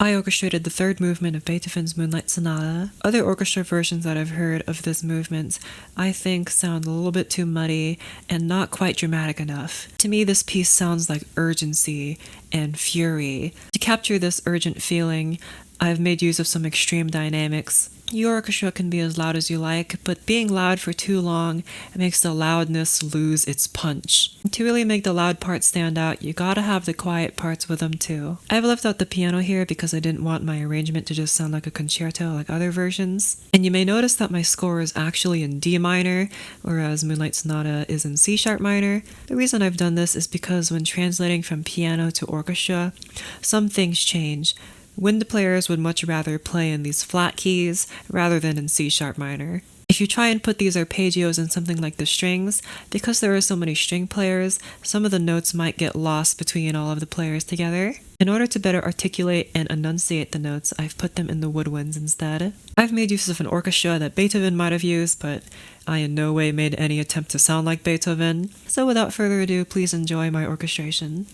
I orchestrated the third movement of Beethoven's Moonlight Sonata. Other orchestra versions that I've heard of this movement, I think sound a little bit too muddy and not quite dramatic enough. To me, this piece sounds like urgency and fury. To capture this urgent feeling, I've made use of some extreme dynamics. Your orchestra can be as loud as you like, but being loud for too long makes the loudness lose its punch. To really make the loud parts stand out, you gotta have the quiet parts with them too. I've left out the piano here because I didn't want my arrangement to just sound like a concerto like other versions. And you may notice that my score is actually in D minor, whereas Moonlight Sonata is in C sharp minor. The reason I've done this is because when translating from piano to orchestra, some things change. Wind players would much rather play in these flat keys rather than in C sharp minor. If you try and put these arpeggios in something like the strings, because there are so many string players, some of the notes might get lost between all of the players together. In order to better articulate and enunciate the notes, I've put them in the woodwinds instead. I've made use of an orchestra that Beethoven might have used, but I in no way made any attempt to sound like Beethoven. So without further ado, please enjoy my orchestration.